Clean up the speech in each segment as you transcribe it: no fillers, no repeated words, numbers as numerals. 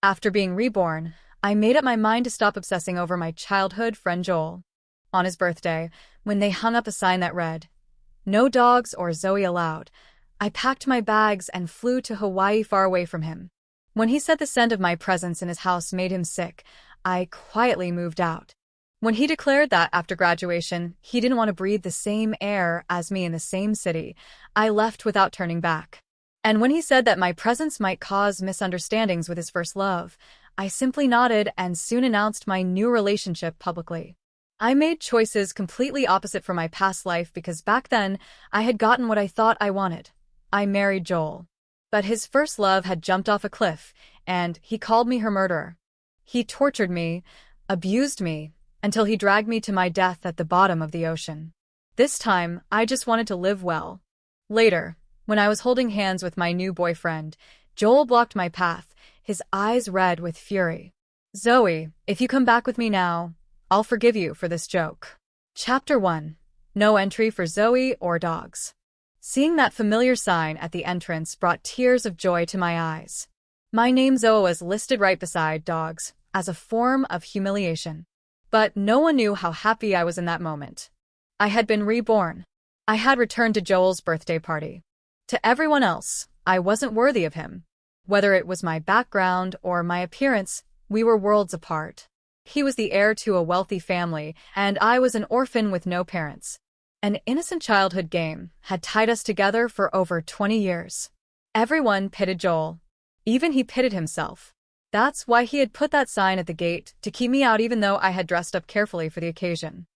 After being reborn, I made up my mind to stop obsessing over my childhood friend Joel. On his birthday, when they hung up a sign that read, "No dogs or Zoe allowed," I packed my bags and flew to Hawaii far away from him. When he said the scent of my presence in his house made him sick, I quietly moved out. When he declared that after graduation, he didn't want to breathe the same air as me in the same city, I left without turning back. And when he said that my presence might cause misunderstandings with his first love, I simply nodded and soon announced my new relationship publicly. I made choices completely opposite from my past life because back then, I had gotten what I thought I wanted. I married Joel. But his first love had jumped off a cliff, and he called me her murderer. He tortured me, abused me, until he dragged me to my death at the bottom of the ocean. This time, I just wanted to live well. Later, when I was holding hands with my new boyfriend, Joel blocked my path, his eyes red with fury. "Zoe, if you come back with me now, I'll forgive you for this joke." Chapter 1. No entry for Zoe or dogs. Seeing that familiar sign at the entrance brought tears of joy to my eyes. My name Zoe was listed right beside dogs, as a form of humiliation. But no one knew how happy I was in that moment. I had been reborn. I had returned to Joel's birthday party. To everyone else, I wasn't worthy of him. Whether it was my background or my appearance, we were worlds apart. He was the heir to a wealthy family, and I was an orphan with no parents. An innocent childhood game had tied us together for over 20 years. Everyone pitted Joel. Even he pitted himself. That's why he had put that sign at the gate to keep me out even though I had dressed up carefully for the occasion.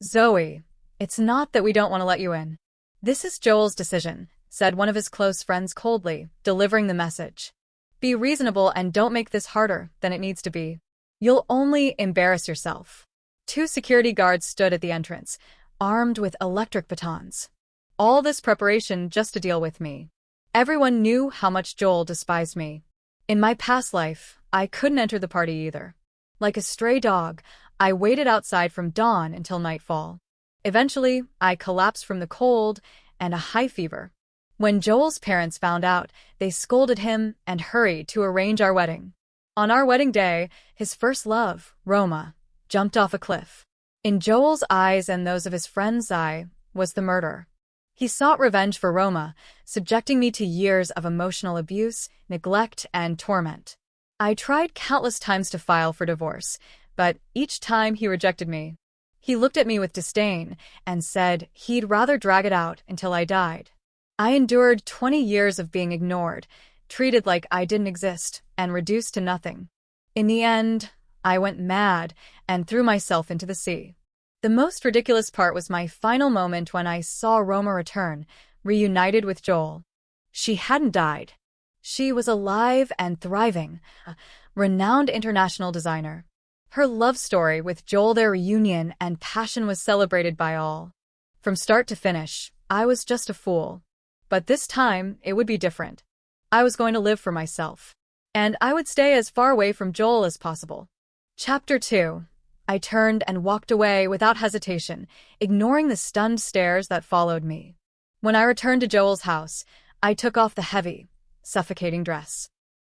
"Zoe, it's not that we don't want to let you in. This is Joel's decision," said one of his close friends coldly, delivering the message. "Be reasonable and don't make this harder than it needs to be. You'll only embarrass yourself." 2 security guards stood at the entrance, armed with electric batons. All this preparation just to deal with me. Everyone knew how much Joel despised me. In my past life, I couldn't enter the party either. Like a stray dog, I waited outside from dawn until nightfall. Eventually, I collapsed from the cold and a high fever. When Joel's parents found out, they scolded him and hurried to arrange our wedding. On our wedding day, his first love, Roma, jumped off a cliff. In Joel's eyes and those of his friend's eye was the murder. He sought revenge for Roma, subjecting me to years of emotional abuse, neglect, and torment. I tried countless times to file for divorce, but each time he rejected me. He looked at me with disdain and said he'd rather drag it out until I died. I endured 20 years of being ignored, treated like I didn't exist, and reduced to nothing. In the end, I went mad and threw myself into the sea. The most ridiculous part was my final moment when I saw Roma return, reunited with Joel. She hadn't died. She was alive and thriving, a renowned international designer. Her love story with Joel, their reunion and passion was celebrated by all. From start to finish, I was just a fool. But this time, it would be different. I was going to live for myself. And I would stay as far away from Joel as possible. Chapter 2. I turned and walked away without hesitation, ignoring the stunned stares that followed me. When I returned to Joel's house, I took off the heavy, suffocating dress.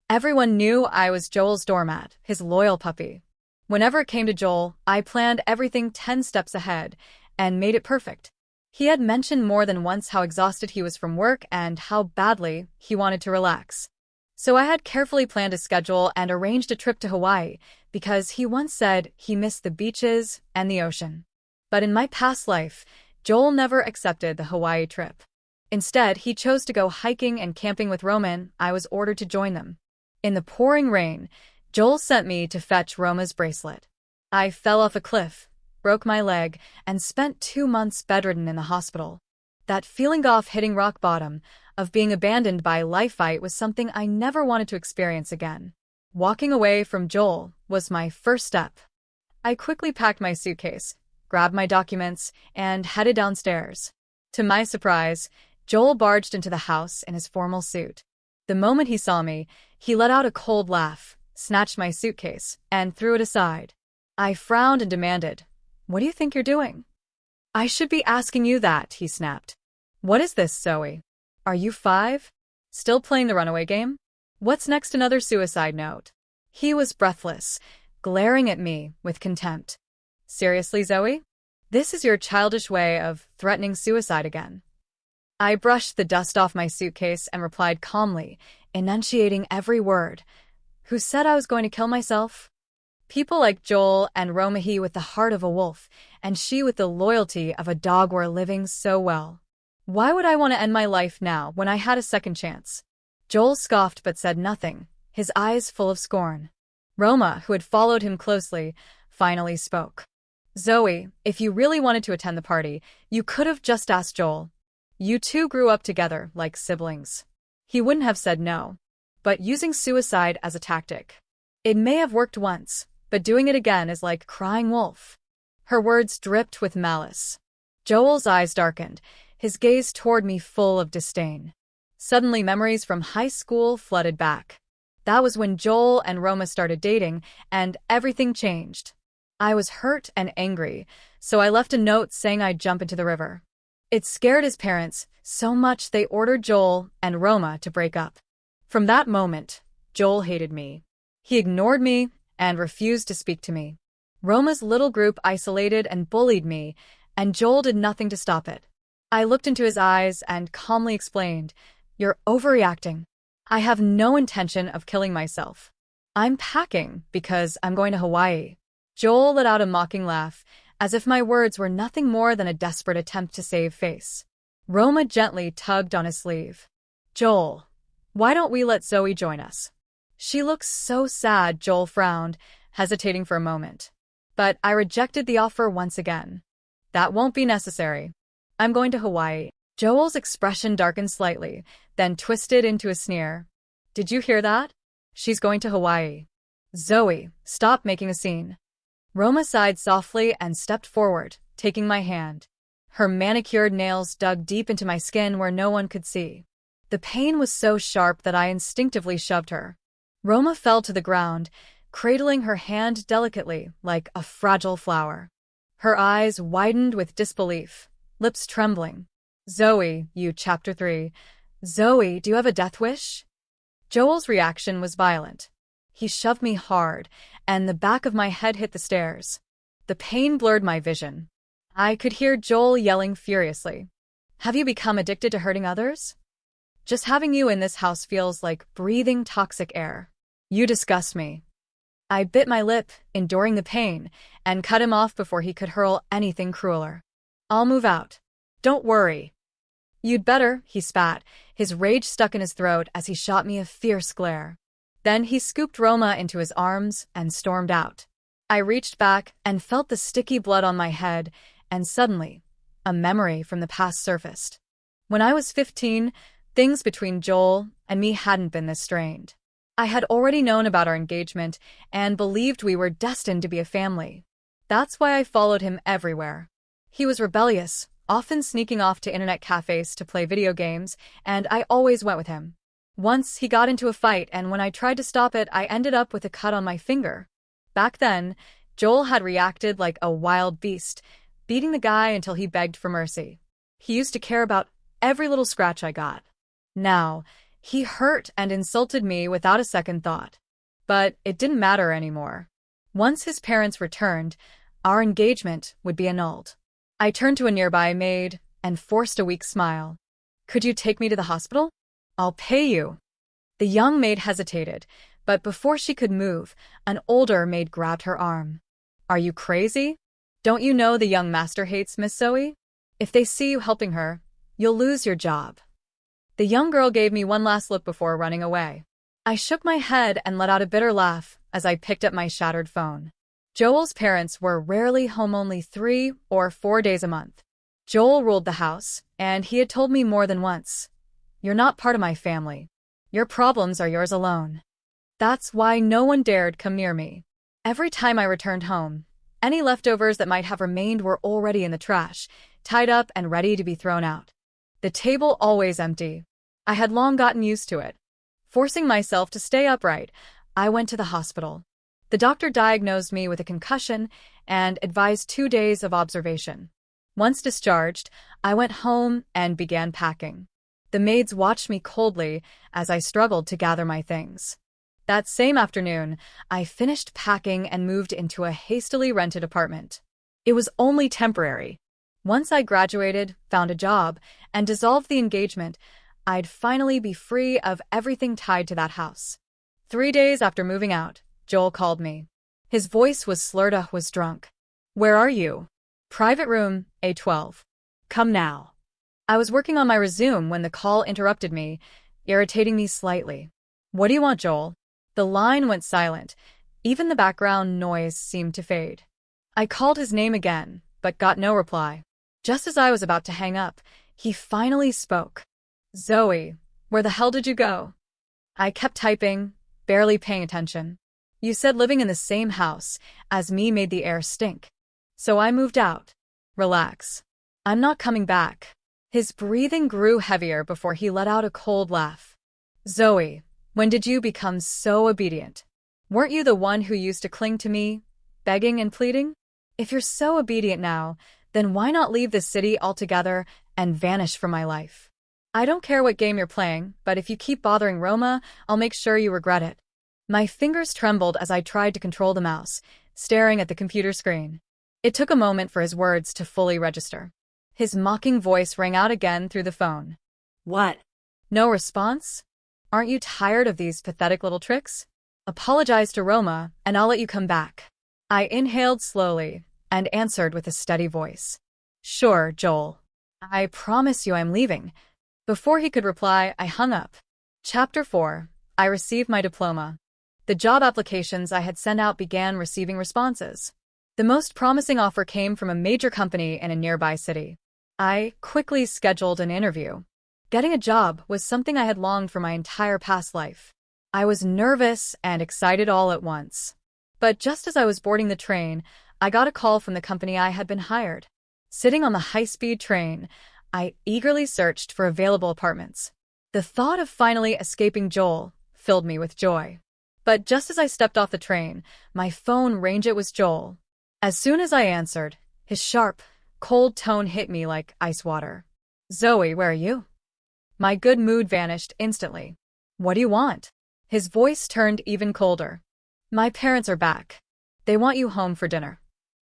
Everyone knew I was Joel's doormat, his loyal puppy. Whenever it came to Joel, I planned everything 10 steps ahead and made it perfect. He had mentioned more than once how exhausted he was from work and how badly he wanted to relax. So I had carefully planned a schedule and arranged a trip to Hawaii because he once said he missed the beaches and the ocean. But in my past life, Joel never accepted the Hawaii trip. Instead, he chose to go hiking and camping with Roman. I was ordered to join them. In the pouring rain, Joel sent me to fetch Roma's bracelet. I fell off a cliff, broke my leg, and spent 2 months bedridden in the hospital. That feeling of hitting rock bottom, of being abandoned by life was something I never wanted to experience again. Walking away from Joel was my first step. I quickly packed my suitcase, grabbed my documents, and headed downstairs. To my surprise, Joel barged into the house in his formal suit. The moment he saw me, he let out a cold laugh, snatched my suitcase, and threw it aside. I frowned and demanded, "What do you think you're doing?" "I should be asking you that," he snapped. "What is this, Zoe? Are you 5? Still playing the runaway game? What's next, another suicide note?" He was breathless, glaring at me with contempt. Seriously, Zoe? This is your childish way of threatening suicide again. I brushed the dust off my suitcase and replied calmly, enunciating every word. Who said I was going to kill myself? People like Joel and Romahi with the heart of a wolf, and she with the loyalty of a dog were living so well. Why would I want to end my life now when I had a second chance? Joel scoffed but said nothing, his eyes full of scorn. Roma, who had followed him closely, finally spoke. Zoe, if you really wanted to attend the party, you could have just asked Joel. You two grew up together like siblings. He wouldn't have said no. But using suicide as a tactic. It may have worked once, but doing it again is like crying wolf. Her words dripped with malice. Joel's eyes darkened, his gaze toward me full of disdain. Suddenly memories from high school flooded back. That was when Joel and Roma started dating, and everything changed. I was hurt and angry, so I left a note saying I'd jump into the river. It scared his parents so much they ordered Joel and Roma to break up. From that moment, Joel hated me. He ignored me and refused to speak to me. Roma's little group isolated and bullied me, and Joel did nothing to stop it. I looked into his eyes and calmly explained, "You're overreacting. I have no intention of killing myself. I'm packing because I'm going to Hawaii." Joel let out a mocking laugh, as if my words were nothing more than a desperate attempt to save face. Roma gently tugged on his sleeve. "Joel, why don't we let Zoe join us?" "She looks so sad," Joel frowned, hesitating for a moment. But I rejected the offer once again. "That won't be necessary. I'm going to Hawaii." Joel's expression darkened slightly, then twisted into a sneer. "Did you hear that? She's going to Hawaii. Zoe, stop making a scene." Roma sighed softly and stepped forward, taking my hand. Her manicured nails dug deep into my skin where no one could see. The pain was so sharp that I instinctively shoved her. Roma fell to the ground, cradling her hand delicately like a fragile flower. Her eyes widened with disbelief, lips trembling. "Zoe, you Chapter 3. Zoe, do you have a death wish?" Joel's reaction was violent. He shoved me hard, and the back of my head hit the stairs. The pain blurred my vision. I could hear Joel yelling furiously. "Have you become addicted to hurting others? Just having you in this house feels like breathing toxic air. You disgust me." I bit my lip, enduring the pain, and cut him off before he could hurl anything crueler. "I'll move out. Don't worry." "You'd better," he spat, his rage stuck in his throat as he shot me a fierce glare. Then he scooped Roma into his arms and stormed out. I reached back and felt the sticky blood on my head, and suddenly, a memory from the past surfaced. When I was 15, things between Joel and me hadn't been this strained. I had already known about our engagement and believed we were destined to be a family. That's why I followed him everywhere. He was rebellious, often sneaking off to internet cafes to play video games, and I always went with him. Once he got into a fight, and when I tried to stop it, I ended up with a cut on my finger. Back then, Joel had reacted like a wild beast, beating the guy until he begged for mercy. He used to care about every little scratch I got. Now, he hurt and insulted me without a second thought. But it didn't matter anymore. Once his parents returned, our engagement would be annulled. I turned to a nearby maid and forced a weak smile. "Could you take me to the hospital? I'll pay you." The young maid hesitated, but before she could move, an older maid grabbed her arm. "Are you crazy? Don't you know the young master hates Miss Zoe? If they see you helping her, you'll lose your job." The young girl gave me one last look before running away. I shook my head and let out a bitter laugh as I picked up my shattered phone. Joel's parents were rarely home, only 3 or 4 days a month. Joel ruled the house, and he had told me more than once, "You're not part of my family. Your problems are yours alone." That's why no one dared come near me. Every time I returned home, any leftovers that might have remained were already in the trash, tied up and ready to be thrown out. The table always empty. I had long gotten used to it. Forcing myself to stay upright, I went to the hospital. The doctor diagnosed me with a concussion and advised 2 days of observation. Once discharged, I went home and began packing. The maids watched me coldly as I struggled to gather my things. That same afternoon, I finished packing and moved into a hastily rented apartment. It was only temporary. Once I graduated, found a job, and dissolved the engagement, I'd finally be free of everything tied to that house. 3 days after moving out, Joel called me. His voice was slurred. Was drunk. "Where are you?" "Private room, A12. Come now." I was working on my resume when the call interrupted me, irritating me slightly. "What do you want, Joel?" The line went silent. Even the background noise seemed to fade. I called his name again, but got no reply. Just as I was about to hang up, he finally spoke. "Zoe, where the hell did you go?" I kept typing, barely paying attention. "You said living in the same house as me made the air stink. So I moved out." "Relax. I'm not coming back." His breathing grew heavier before he let out a cold laugh. "Zoe, when did you become so obedient? Weren't you the one who used to cling to me, begging and pleading? If you're so obedient now, then why not leave the city altogether and vanish from my life? I don't care what game you're playing, but if you keep bothering Roma, I'll make sure you regret it." My fingers trembled as I tried to control the mouse, staring at the computer screen. It took a moment for his words to fully register. His mocking voice rang out again through the phone. "What?" "No response? Aren't you tired of these pathetic little tricks? Apologize to Roma, and I'll let you come back." I inhaled slowly and answered with a steady voice. "Sure, Joel. I promise you I'm leaving." Before he could reply, I hung up. Chapter 4. I received my diploma. The job applications I had sent out began receiving responses. The most promising offer came from a major company in a nearby city. I quickly scheduled an interview. Getting a job was something I had longed for my entire past life. I was nervous and excited all at once. But just as I was boarding the train, I got a call from the company I had been hired. Sitting on the high-speed train, I eagerly searched for available apartments. The thought of finally escaping Joel filled me with joy. But just as I stepped off the train, my phone rang. It was Joel. As soon as I answered, his sharp, cold tone hit me like ice water. "Zoe, where are you?" My good mood vanished instantly. "What do you want?" His voice turned even colder. "My parents are back. They want you home for dinner."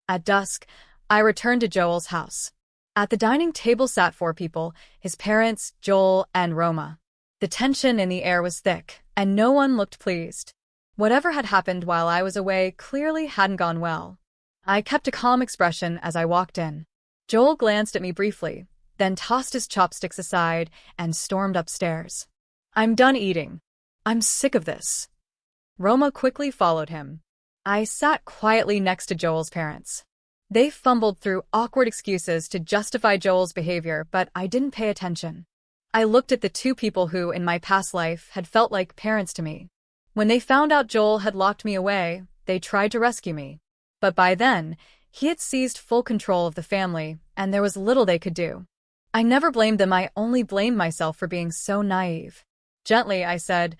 At dusk, I returned to Joel's house. At the dining table sat 4 people, his parents, Joel, and Roma. The tension in the air was thick, and no one looked pleased. Whatever had happened while I was away clearly hadn't gone well. I kept a calm expression as I walked in. Joel glanced at me briefly, then tossed his chopsticks aside and stormed upstairs. "I'm done eating. I'm sick of this." Roma quickly followed him. I sat quietly next to Joel's parents. They fumbled through awkward excuses to justify Joel's behavior, but I didn't pay attention. I looked at the 2 people who, in my past life, had felt like parents to me. When they found out Joel had locked me away, they tried to rescue me. But by then, he had seized full control of the family, and there was little they could do. I never blamed them, I only blamed myself for being so naive. Gently, I said,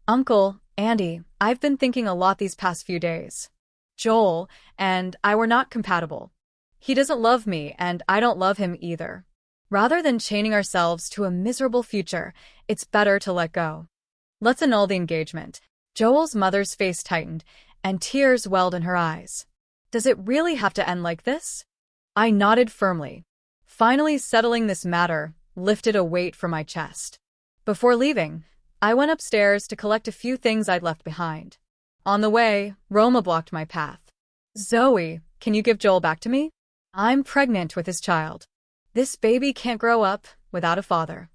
"Uncle, Andy, I've been thinking a lot these past few days. Joel and I were not compatible. He doesn't love me, and I don't love him either. Rather than chaining ourselves to a miserable future, it's better to let go. Let's annul the engagement." Joel's mother's face tightened, and tears welled in her eyes. "Does it really have to end like this?" I nodded firmly. Finally settling this matter lifted a weight from my chest. Before leaving, I went upstairs to collect a few things I'd left behind. On the way, Roma blocked my path. "Zoe, can you give Joel back to me? I'm pregnant with his child. This baby can't grow up without a father."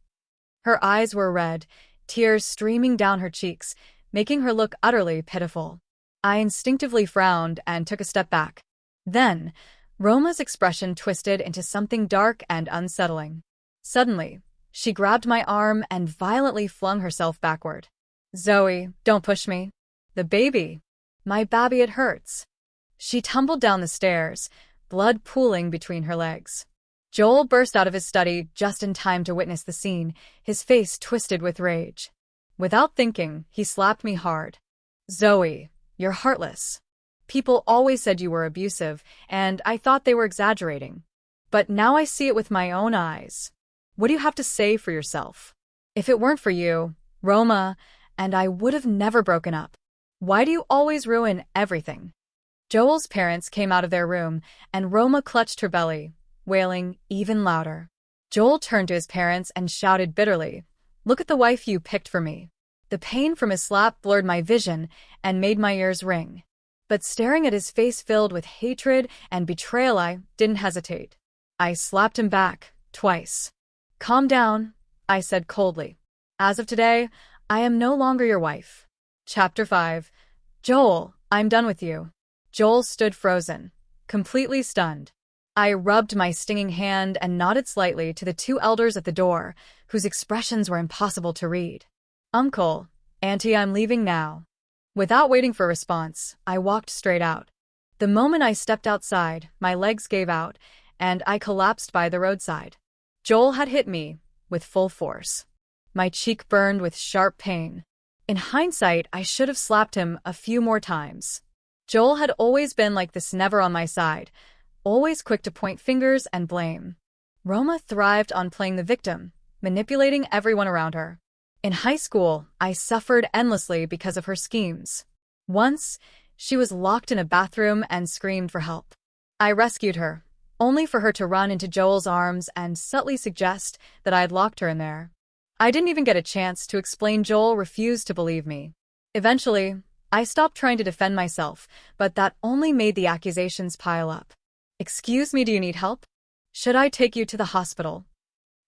Her eyes were red, tears streaming down her cheeks, making her look utterly pitiful. I instinctively frowned and took a step back. Then, Roma's expression twisted into something dark and unsettling. Suddenly, she grabbed my arm and violently flung herself backward. "Zoe, don't push me. The baby. My baby, it hurts." She tumbled down the stairs, blood pooling between her legs. Joel burst out of his study just in time to witness the scene, his face twisted with rage. Without thinking, he slapped me hard. "Zoe, you're heartless. People always said you were abusive, and I thought they were exaggerating. But now I see it with my own eyes. What do you have to say for yourself? If it weren't for you, Roma and I would have never broken up." Why do you always ruin everything? Joel's parents came out of their room, and Roma clutched her belly, wailing even louder. Joel turned to his parents and shouted bitterly, "Look at the wife you picked for me." The pain from his slap blurred my vision and made my ears ring. But staring at his face filled with hatred and betrayal, I didn't hesitate. I slapped him back, twice. "Calm down," I said coldly. "As of today, I am no longer your wife." Chapter 5. Joel, I'm done with you. Joel stood frozen, completely stunned. I rubbed my stinging hand and nodded slightly to the two elders at the door, whose expressions were impossible to read. "Uncle, Auntie, I'm leaving now." Without waiting for a response, I walked straight out. The moment I stepped outside, my legs gave out, and I collapsed by the roadside. Joel had hit me, with full force. My cheek burned with sharp pain. In hindsight, I should have slapped him a few more times. Joel had always been like this, never on my side, always quick to point fingers and blame. Roma thrived on playing the victim, manipulating everyone around her. In high school, I suffered endlessly because of her schemes. Once, she was locked in a bathroom and screamed for help. I rescued her, only for her to run into Joel's arms and subtly suggest that I had locked her in there. I didn't even get a chance to explain. Joel refused to believe me. Eventually, I stopped trying to defend myself, but that only made the accusations pile up. "Excuse me, do you need help? Should I take you to the hospital?"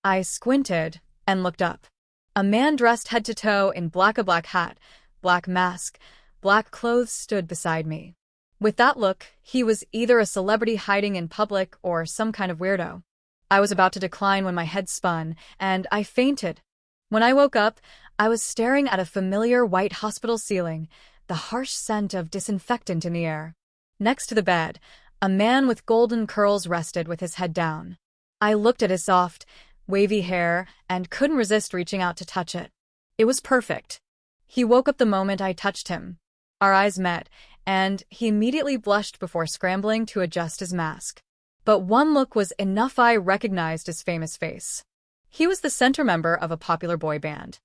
I squinted and looked up. A man dressed head to toe in a black hat, black mask, black clothes stood beside me. With that look, he was either a celebrity hiding in public or some kind of weirdo. I was about to decline when my head spun, and I fainted. When I woke up, I was staring at a familiar white hospital ceiling, the harsh scent of disinfectant in the air. Next to the bed, a man with golden curls rested with his head down. I looked at his soft, wavy hair and couldn't resist reaching out to touch it. It was perfect. He woke up the moment I touched him. Our eyes met, and he immediately blushed before scrambling to adjust his mask. But one look was enough. I recognized his famous face. He was the center member of a popular boy band.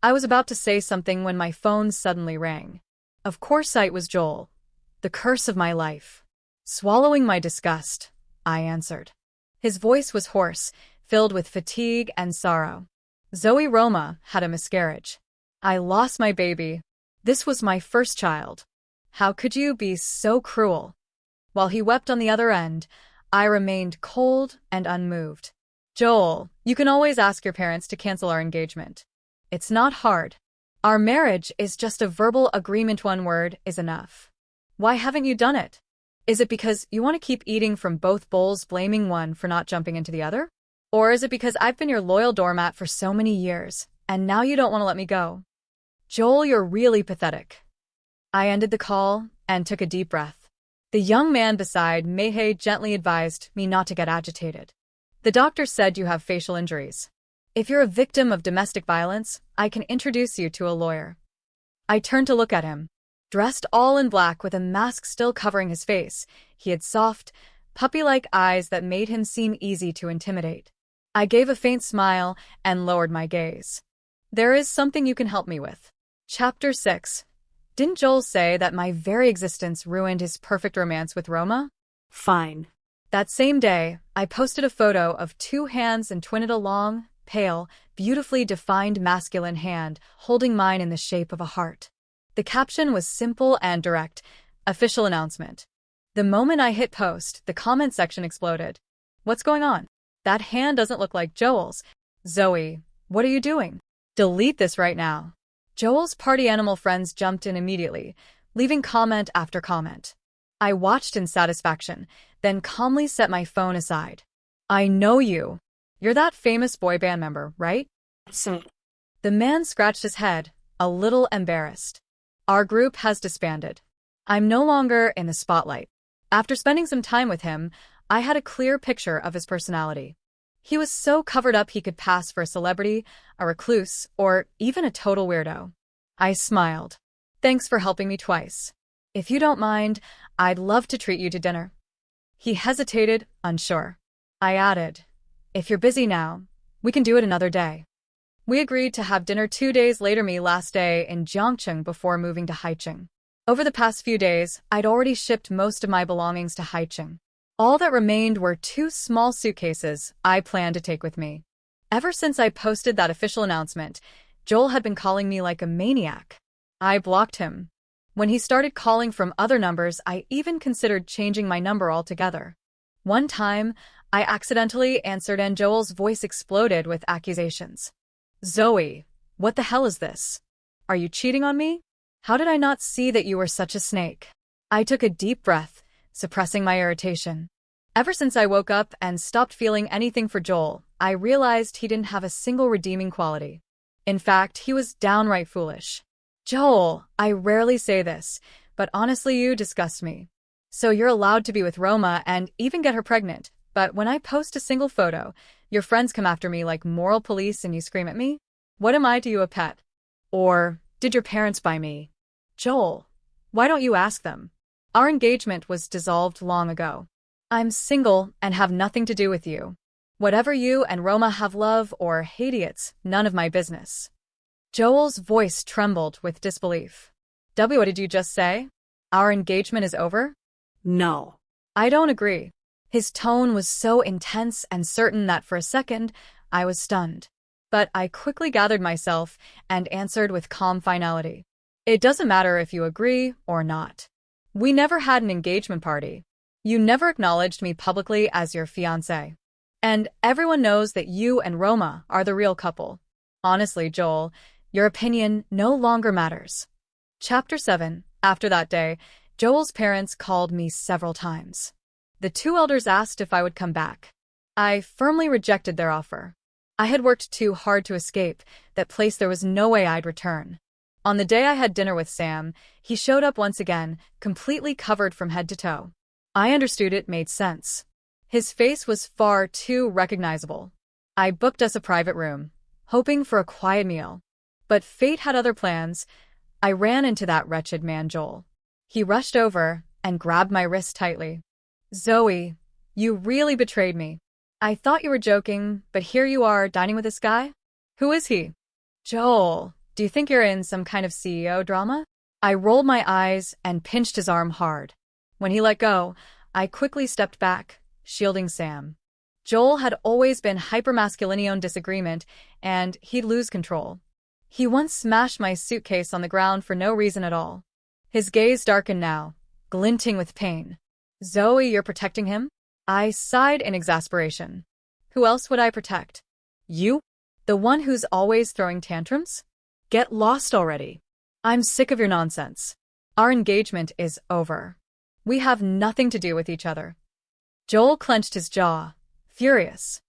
I was about to say something when my phone suddenly rang. Of course, it was Joel. The curse of my life. Swallowing my disgust, I answered. His voice was hoarse, filled with fatigue and sorrow. "Zoe, Roma had a miscarriage. I lost my baby. This was my first child. How could you be so cruel?" While he wept on the other end, I remained cold and unmoved. "Joel, you can always ask your parents to cancel our engagement. It's not hard. Our marriage is just a verbal agreement. One word is enough. Why haven't you done it? Is it because you want to keep eating from both bowls, blaming one for not jumping into the other? Or is it because I've been your loyal doormat for so many years, and now you don't want to let me go? Joel, you're really pathetic." I ended the call and took a deep breath. The young man beside me gently advised me not to get agitated. "The doctor said you have facial injuries. If you're a victim of domestic violence, I can introduce you to a lawyer." I turned to look at him. Dressed all in black with a mask still covering his face, he had soft, puppy-like eyes that made him seem easy to intimidate. I gave a faint smile and lowered my gaze. "There is something you can help me with." Chapter 6. Didn't Joel say that my very existence ruined his perfect romance with Roma? Fine. That same day, I posted a photo of two hands and twinned a long, pale, beautifully defined masculine hand holding mine in the shape of a heart. The caption was simple and direct: "Official announcement." The moment I hit post, the comment section exploded. "What's going on? That hand doesn't look like Joel's. Zoe, what are you doing? Delete this right now." Joel's party animal friends jumped in immediately, leaving comment after comment. I watched in satisfaction, then calmly set my phone aside. "I know you. You're that famous boy band member, right?" "So." The man scratched his head, a little embarrassed. "Our group has disbanded. I'm no longer in the spotlight." After spending some time with him, I had a clear picture of his personality. He was so covered up he could pass for a celebrity, a recluse, or even a total weirdo. I smiled. "Thanks for helping me twice. If you don't mind, I'd love to treat you to dinner." He hesitated, unsure. I added, "If you're busy now, we can do it another day." We agreed to have dinner 2 days later, me last day in Jiangcheng before moving to Haicheng. Over the past few days, I'd already shipped most of my belongings to Haicheng. All that remained were 2 small suitcases I planned to take with me. Ever since I posted that official announcement, Joel had been calling me like a maniac. I blocked him. When he started calling from other numbers, I even considered changing my number altogether. One time, I accidentally answered and Joel's voice exploded with accusations. "Zoe, what the hell is this? Are you cheating on me? How did I not see that you were such a snake?" I took a deep breath, suppressing my irritation. Ever since I woke up and stopped feeling anything for Joel, I realized he didn't have a single redeeming quality. In fact, he was downright foolish. "Joel, I rarely say this, but honestly you disgust me. So you're allowed to be with Roma and even get her pregnant, but when I post a single photo, your friends come after me like moral police and you scream at me? What am I to you, a pet? Or did your parents buy me? Joel, why don't you ask them? Our engagement was dissolved long ago. I'm single and have nothing to do with you. Whatever you and Roma have, love or hate, it's none of my business." Joel's voice trembled with disbelief. What did you just say? Our engagement is over?" No. I don't agree. His tone was so intense and certain that for a second, I was stunned. But I quickly gathered myself and answered with calm finality. "It doesn't matter if you agree or not. We never had an engagement party. You never acknowledged me publicly as your fiancé. And everyone knows that you and Roma are the real couple. Honestly, Joel, your opinion no longer matters." Chapter 7. After that day, Joel's parents called me several times. The 2 elders asked if I would come back. I firmly rejected their offer. I had worked too hard to escape that place. There was no way I'd return. On the day I had dinner with Sam, he showed up once again, completely covered from head to toe. I understood it made sense. His face was far too recognizable. I booked us a private room, hoping for a quiet meal. But fate had other plans. I ran into that wretched man Joel. He rushed over and grabbed my wrist tightly. "Zoe, you really betrayed me. I thought you were joking, but here you are dining with this guy? Who is he?" "Joel, do you think you're in some kind of CEO drama?" I rolled my eyes and pinched his arm hard. When he let go, I quickly stepped back, shielding Sam. Joel had always been hypermasculine on disagreement, and he'd lose control. He once smashed my suitcase on the ground for no reason at all. His gaze darkened now, glinting with pain. "Zoe, you're protecting him?" I sighed in exasperation. "Who else would I protect? You? The one who's always throwing tantrums? Get lost already. I'm sick of your nonsense. Our engagement is over. We have nothing to do with each other." Joel clenched his jaw, furious.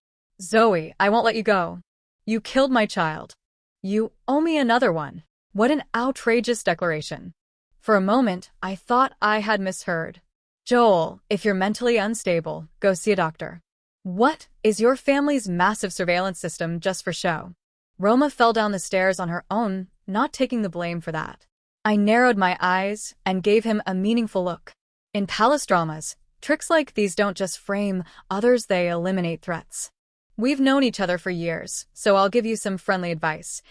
"Zoe, I won't let you go. You killed my child. You owe me another one." What an outrageous declaration. For a moment, I thought I had misheard. "Joel, if you're mentally unstable, go see a doctor. What is your family's massive surveillance system just for show?" Roma fell down the stairs on her own, not taking the blame for that. I narrowed my eyes and gave him a meaningful look. In palace dramas, tricks like these don't just frame others, they eliminate threats. We've known each other for years, so I'll give you some friendly advice.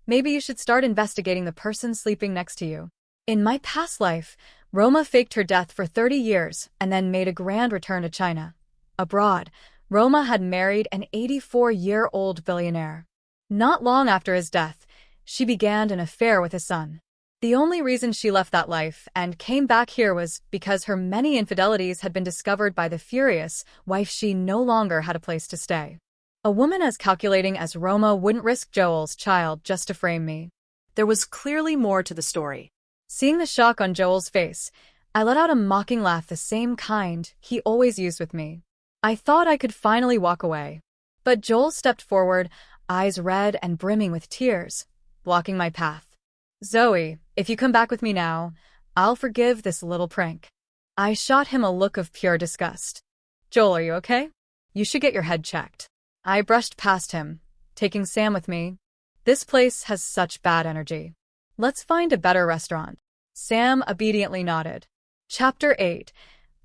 Maybe you should start investigating the person sleeping next to you. In my past life, Roma faked her death for 30 years and then made a grand return to China. Abroad, Roma had married an 84-year-old billionaire. Not long after his death, she began an affair with his son. The only reason she left that life and came back here was because her many infidelities had been discovered by the furious wife. She no longer had a place to stay. A woman as calculating as Roma wouldn't risk Joel's child just to frame me. There was clearly more to the story. Seeing the shock on Joel's face, I let out a mocking laugh, the same kind he always used with me. I thought I could finally walk away. But Joel stepped forward, eyes red and brimming with tears, blocking my path. "Zoe, if you come back with me now, I'll forgive this little prank." I shot him a look of pure disgust. "Joel, are you okay? You should get your head checked." I brushed past him, taking Sam with me. "This place has such bad energy. Let's find a better restaurant." Sam obediently nodded. Chapter 8.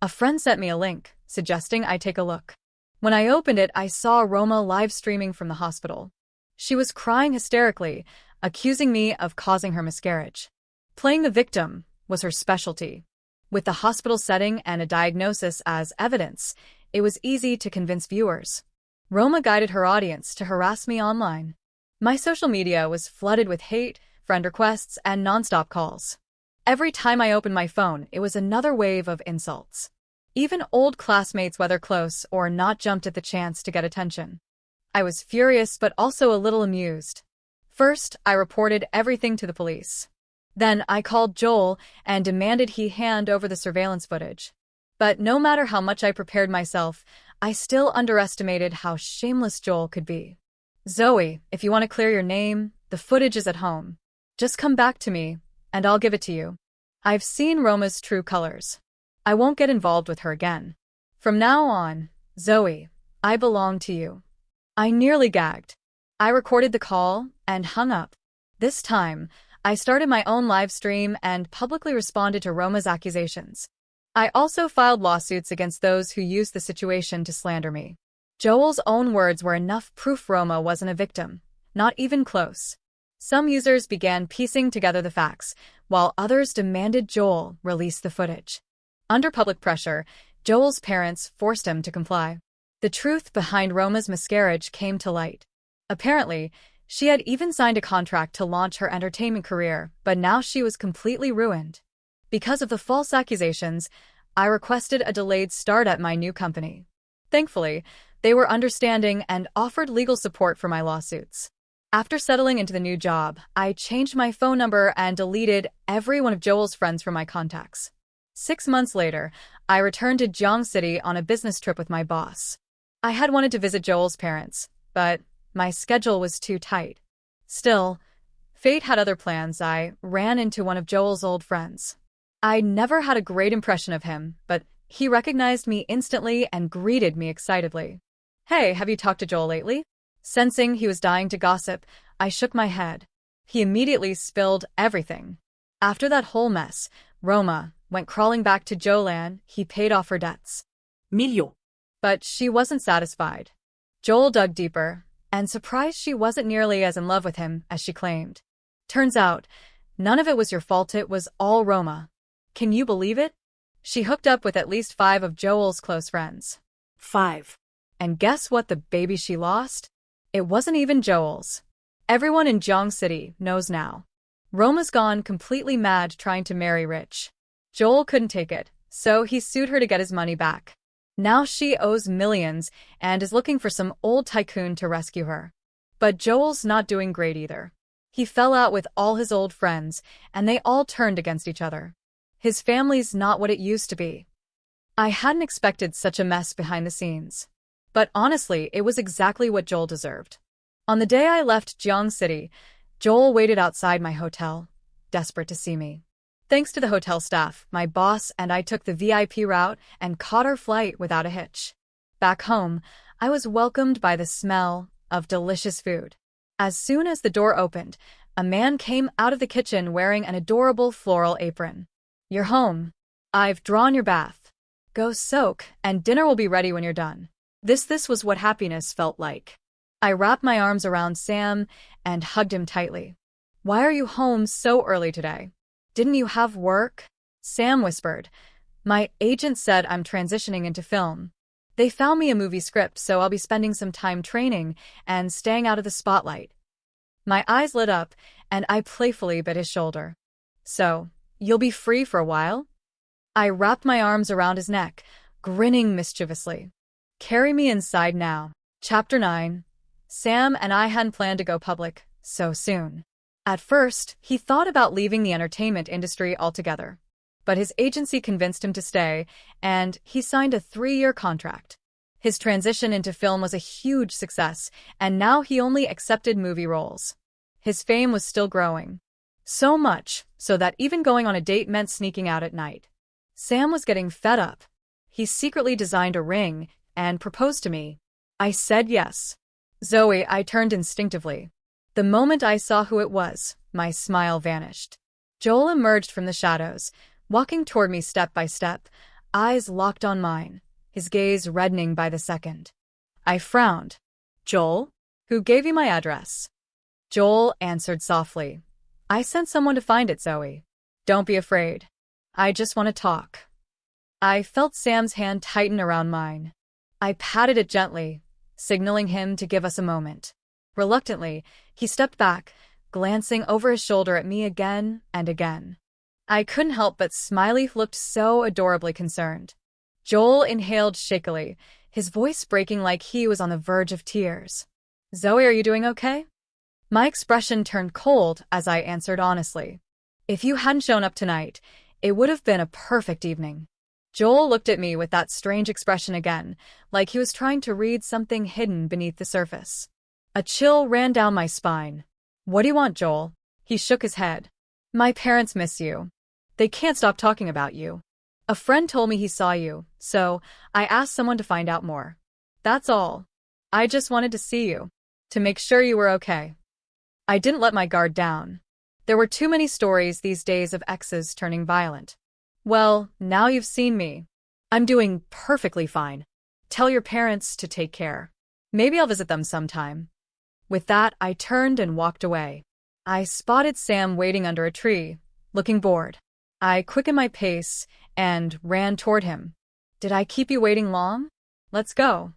A friend sent me a link, suggesting I take a look. When I opened it, I saw Roma live streaming from the hospital. She was crying hysterically, accusing me of causing her miscarriage. Playing the victim, was her specialty. With the hospital setting and a diagnosis as evidence, it was easy to convince viewers. Roma guided her audience to harass me online. My social media was flooded with hate, friend requests, and nonstop calls. Every time I opened my phone, it was another wave of insults. Even old classmates, whether close or not, jumped at the chance to get attention. I was furious but also a little amused. First, I reported everything to the police. Then I called Joel and demanded he hand over the surveillance footage. But no matter how much I prepared myself, I still underestimated how shameless Joel could be. "Zoe, if you want to clear your name, the footage is at home. Just come back to me, and I'll give it to you. I've seen Roma's true colors. I won't get involved with her again. From now on, Zoe, I belong to you." I nearly gagged. I recorded the call and hung up. This time, I started my own live stream and publicly responded to Roma's accusations. I also filed lawsuits against those who used the situation to slander me. Joel's own words were enough proof Roma wasn't a victim, not even close. Some users began piecing together the facts, while others demanded Joel release the footage. Under public pressure, Joel's parents forced him to comply. The truth behind Roma's miscarriage came to light. Apparently, she had even signed a contract to launch her entertainment career, but now she was completely ruined. Because of the false accusations, I requested a delayed start at my new company. Thankfully, they were understanding and offered legal support for my lawsuits. After settling into the new job, I changed my phone number and deleted every one of Joel's friends from my contacts. 6 months later, I returned to Jiang City on a business trip with my boss. I had wanted to visit Joel's parents, but my schedule was too tight. Still, fate had other plans. I ran into one of Joel's old friends. I never had a great impression of him, but he recognized me instantly and greeted me excitedly. "Hey, have you talked to Joel lately?" Sensing he was dying to gossip, I shook my head. He immediately spilled everything. After that whole mess, Roma went crawling back to Jolan. He paid off her debts. Milio. But she wasn't satisfied. Joel dug deeper, and surprised she wasn't nearly as in love with him as she claimed. Turns out, none of it was your fault, it was all Roma. Can you believe it? She hooked up with at least 5 of Joel's close friends. 5. And guess what the baby she lost? It wasn't even Joel's. Everyone in Jiang City knows now. Roma's gone completely mad trying to marry rich. Joel couldn't take it, so he sued her to get his money back. Now she owes millions and is looking for some old tycoon to rescue her. But Joel's not doing great either. He fell out with all his old friends, and they all turned against each other. His family's not what it used to be. I hadn't expected such a mess behind the scenes. But honestly, it was exactly what Joel deserved. On the day I left Jiang City, Joel waited outside my hotel, desperate to see me. Thanks to the hotel staff, my boss and I took the VIP route and caught our flight without a hitch. Back home, I was welcomed by the smell of delicious food. As soon as the door opened, a man came out of the kitchen wearing an adorable floral apron. "You're home. I've drawn your bath. Go soak, and dinner will be ready when you're done." This was what happiness felt like. I wrapped my arms around Sam and hugged him tightly. "Why are you home so early today? Didn't you have work?" Sam whispered. "My agent said I'm transitioning into film. They found me a movie script, so I'll be spending some time training and staying out of the spotlight." My eyes lit up, and I playfully bit his shoulder. "So, you'll be free for a while?" I wrapped my arms around his neck, grinning mischievously. "Carry me inside now." Chapter 9. Sam and I hadn't planned to go public so soon. At first, he thought about leaving the entertainment industry altogether. But his agency convinced him to stay, and he signed a 3-year contract. His transition into film was a huge success, and now he only accepted movie roles. His fame was still growing. So much, so that even going on a date meant sneaking out at night. Sam was getting fed up. He secretly designed a ring and proposed to me. I said yes. "Zoe," I turned instinctively. The moment I saw who it was, my smile vanished. Joel emerged from the shadows, walking toward me step by step, eyes locked on mine, his gaze reddening by the second. I frowned. "Joel? Who gave you my address?" Joel answered softly. "I sent someone to find it, Zoe. Don't be afraid. I just want to talk. I felt Sam's hand tighten around mine. I patted it gently, signaling him to give us a moment. Reluctantly, he stepped back, glancing over his shoulder at me again and again. I couldn't help but Smiley looked so adorably concerned. Joel inhaled shakily, his voice breaking like he was on the verge of tears. Zoe, are you doing okay? My expression turned cold as I answered honestly. If you hadn't shown up tonight, it would have been a perfect evening. Joel looked at me with that strange expression again, like he was trying to read something hidden beneath the surface. A chill ran down my spine. What do you want, Joel? He shook his head. My parents miss you. They can't stop talking about you. A friend told me he saw you, so I asked someone to find out more. That's all. I just wanted to see you, to make sure you were okay. I didn't let my guard down. There were too many stories these days of exes turning violent. Well, now you've seen me. I'm doing perfectly fine. Tell your parents to take care. Maybe I'll visit them sometime. With that, I turned and walked away. I spotted Sam waiting under a tree, looking bored. I quickened my pace and ran toward him. Did I keep you waiting long? Let's go.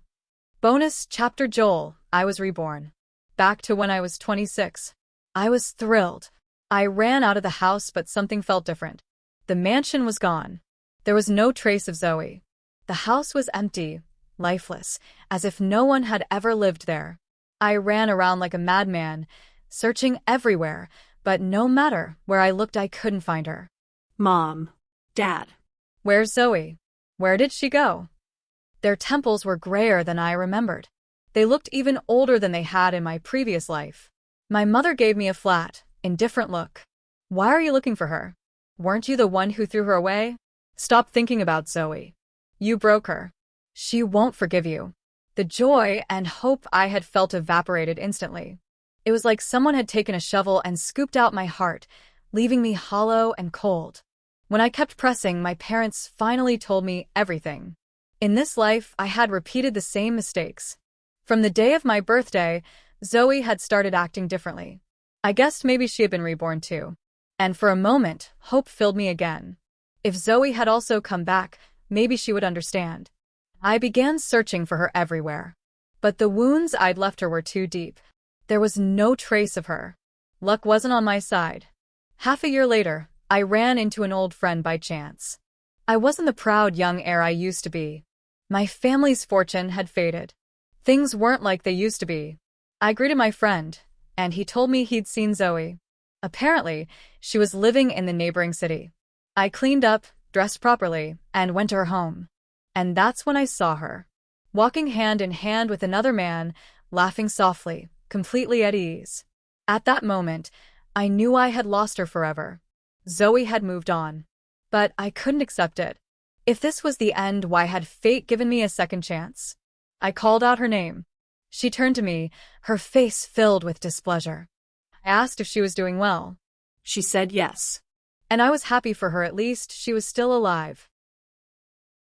Bonus chapter Joel, I was reborn. Back to when I was 26. I was thrilled. I ran out of the house, but something felt different. The mansion was gone. There was no trace of Zoe. The house was empty, lifeless, as if no one had ever lived there. I ran around like a madman, searching everywhere, but no matter where I looked, I couldn't find her. Mom. Dad. Where's Zoe? Where did she go? Their temples were grayer than I remembered. They looked even older than they had in my previous life. My mother gave me a flat, indifferent look. Why are you looking for her? Weren't you the one who threw her away? Stop thinking about Zoe. You broke her. She won't forgive you. The joy and hope I had felt evaporated instantly. It was like someone had taken a shovel and scooped out my heart, leaving me hollow and cold. When I kept pressing, my parents finally told me everything. In this life, I had repeated the same mistakes. From the day of my birthday, Zoe had started acting differently. I guessed maybe she had been reborn too. And for a moment, hope filled me again. If Zoe had also come back, maybe she would understand. I began searching for her everywhere. But the wounds I'd left her were too deep. There was no trace of her. Luck wasn't on my side. Half a year later, I ran into an old friend by chance. I wasn't the proud young heir I used to be. My family's fortune had faded. Things weren't like they used to be. I greeted my friend, and he told me he'd seen Zoe. Apparently, she was living in the neighboring city. I cleaned up, dressed properly, and went to her home. And that's when I saw her, walking hand in hand with another man, laughing softly, completely at ease. At that moment, I knew I had lost her forever. Zoe had moved on. But I couldn't accept it. If this was the end, why had fate given me a second chance? I called out her name. She turned to me, her face filled with displeasure. I asked if she was doing well. She said yes. And I was happy for her, at least she was still alive.